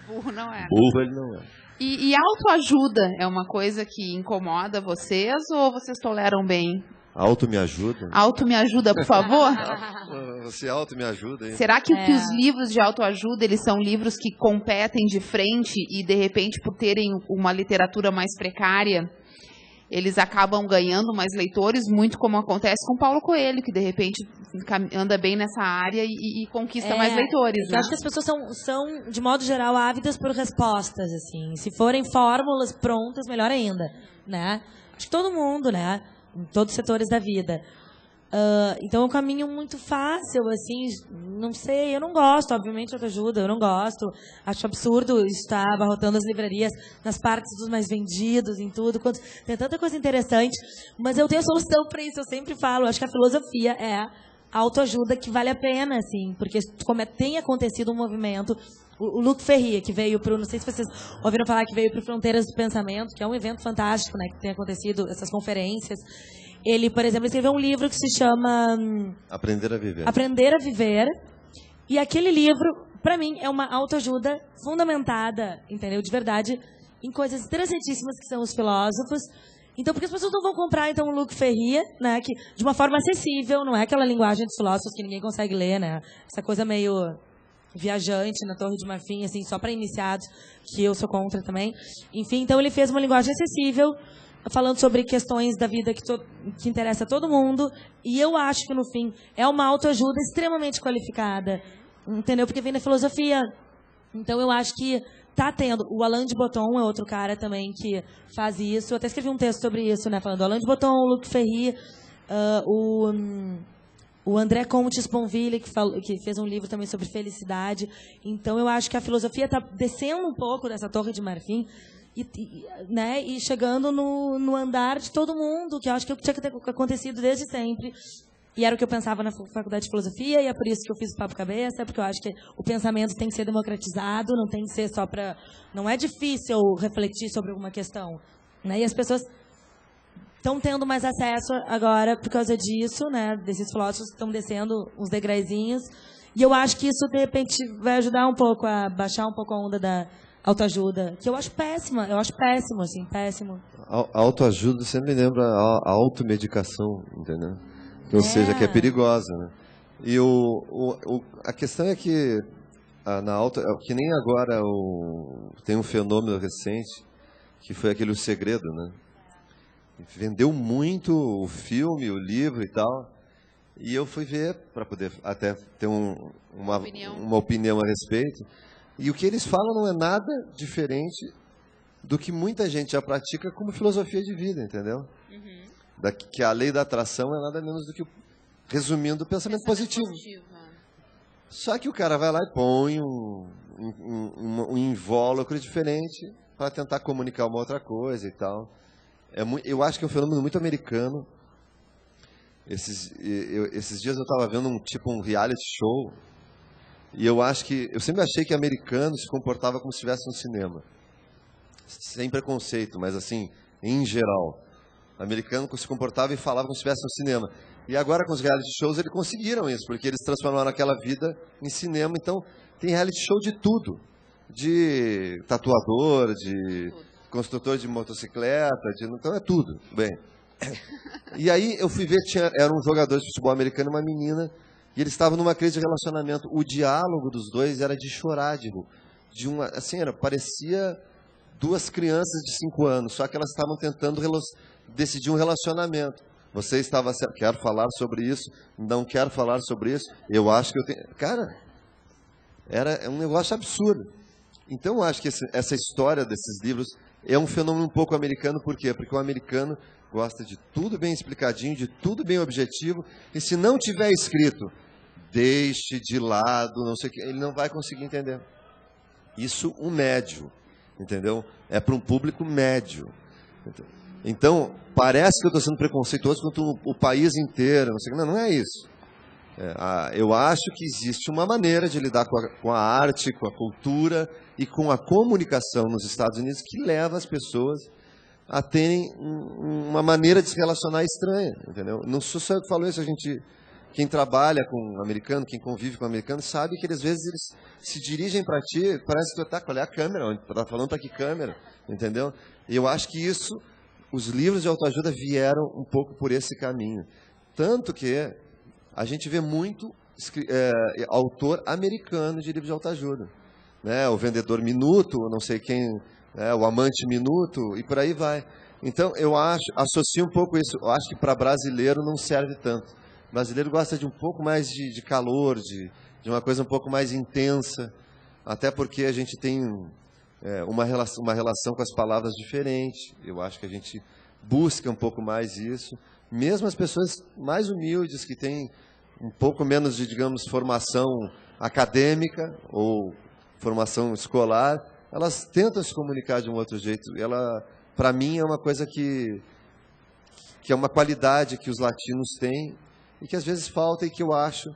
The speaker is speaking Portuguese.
Burro não é. Burro ele não é. E autoajuda é uma coisa que incomoda vocês ou vocês toleram bem? Auto me ajuda? Auto me ajuda, por favor? Você auto me ajuda, hein? Será que os livros de autoajuda, eles são livros que competem de frente e, de repente, por terem uma literatura mais precária, eles acabam ganhando mais leitores, muito como acontece com Paulo Coelho, que, de repente, anda bem nessa área e conquista mais leitores, né? Eu acho que as pessoas são, de modo geral, ávidas por respostas, assim. Se forem fórmulas prontas, melhor ainda, né? Acho que todo mundo, né? Em todos os setores da vida. Então é um caminho muito fácil, assim, não sei, eu não gosto, obviamente, de autoajuda, eu não gosto. Acho absurdo estar abarrotando as livrarias nas partes dos mais vendidos, em tudo. Tem tanta coisa interessante, mas eu tenho a solução para isso, eu sempre falo, acho que a filosofia é a autoajuda que vale a pena, assim, porque como tem acontecido um movimento. O Luc Ferry, que veio para não sei se vocês ouviram falar, que veio para o Fronteiras do Pensamento, que é um evento fantástico, né, que tem acontecido, essas conferências. Ele, por exemplo, escreveu um livro que se chama Aprender a Viver. Aprender a Viver. E aquele livro, para mim, é uma autoajuda fundamentada, entendeu? De verdade, em coisas interessantíssimas que são os filósofos. Então, porque as pessoas não vão comprar, então, o Luc Ferry, né, que, de uma forma acessível, não é aquela linguagem dos filósofos que ninguém consegue ler, né? Essa coisa meio viajante na Torre de Marfim, assim, só para iniciados, que eu sou contra também. Enfim, então ele fez uma linguagem acessível, falando sobre questões da vida que interessa a todo mundo, e eu acho que, no fim, é uma autoajuda extremamente qualificada, entendeu? Porque vem da filosofia. Então, eu acho que tá tendo. O Alain de Botton é outro cara também que faz isso. Eu até escrevi um texto sobre isso, né? Falando do Alain de Botton, o Luc Ferry, o André Comte Sponville, que fez um livro também sobre felicidade. Então, eu acho que a filosofia está descendo um pouco dessa Torre de Marfim né, e chegando no andar de todo mundo, que eu acho que tinha que ter acontecido desde sempre. E era o que eu pensava na faculdade de filosofia, e é por isso que eu fiz o Papo Cabeça, porque eu acho que o pensamento tem que ser democratizado, não tem que ser só para... Não é difícil refletir sobre alguma questão, né? E as pessoas estão tendo mais acesso agora por causa disso, né? Desses filósofos que estão descendo uns degraizinhos. E eu acho que isso, de repente, vai ajudar um pouco a baixar um pouco a onda da autoajuda, que eu acho péssima, assim, péssimo. A autoajuda sempre me lembra a automedicação, entendeu? Ou seja, que é perigosa, né? E a questão é que que nem agora tem um fenômeno recente que foi aquele O Segredo, né? Vendeu muito o filme, o livro e tal, e eu fui ver para poder até ter uma opinião a respeito. E o que eles falam não é nada diferente do que muita gente já pratica como filosofia de vida, entendeu? Que a lei da atração é nada menos do que, resumindo, o pensamento positivo. Só que o cara vai lá e põe um invólucro diferente para tentar comunicar uma outra coisa e tal. Eu acho que é um fenômeno muito americano. Esses dias eu estava vendo um reality show, e eu sempre achei que americano se comportava como se estivesse no cinema. Sem preconceito, mas assim, em geral. O americano se comportava e falava como se estivesse no cinema. E agora, com os reality shows, eles conseguiram isso, porque eles transformaram aquela vida em cinema. Então, tem reality show de tudo. De tatuador, de construtor de motocicleta, então é tudo. Bem. E aí eu fui ver, era um jogador de futebol americano e uma menina, e eles estavam numa crise de relacionamento. O diálogo dos dois era de chorar, parecia duas crianças de 5 anos, só que elas estavam tentando decidir um relacionamento. Você estava certo, quero falar sobre isso, não quero falar sobre isso, eu acho que eu tenho... Cara, é um negócio absurdo. Então, eu acho que essa história desses livros é um fenômeno um pouco americano. Por quê? Porque o americano gosta de tudo bem explicadinho, de tudo bem objetivo, e se não tiver escrito, deixe de lado, não sei o que, ele não vai conseguir entender. Isso, um médio, entendeu? É para um público médio. Então, parece que eu estou sendo preconceituoso contra o país inteiro, não sei o que. Não é isso. Eu acho que existe uma maneira de lidar com a arte, com a cultura e com a comunicação nos Estados Unidos que leva as pessoas a terem uma maneira de se relacionar estranha, entendeu? Não sou só eu que falo isso, quem trabalha com americano, quem convive com americano, sabe que às vezes eles se dirigem para ti, parece que tá, qual é a câmera? Tá falando para que câmera? Entendeu? E eu acho que isso, os livros de autoajuda vieram um pouco por esse caminho. Tanto que a gente vê muito autor americano de livros de autoajuda. Né? O Vendedor Minuto, não sei quem, o Amante Minuto, e por aí vai. Então, eu associo um pouco isso. Eu acho que para brasileiro não serve tanto. O brasileiro gosta de um pouco mais de calor, de uma coisa um pouco mais intensa, até porque a gente tem uma relação com as palavras diferente. Eu acho que a gente busca um pouco mais isso. Mesmo as pessoas mais humildes, que têm um pouco menos de, digamos, formação acadêmica ou formação escolar, elas tentam se comunicar de um outro jeito. Ela, para mim, é uma coisa que é uma qualidade que os latinos têm e que às vezes falta, e que eu acho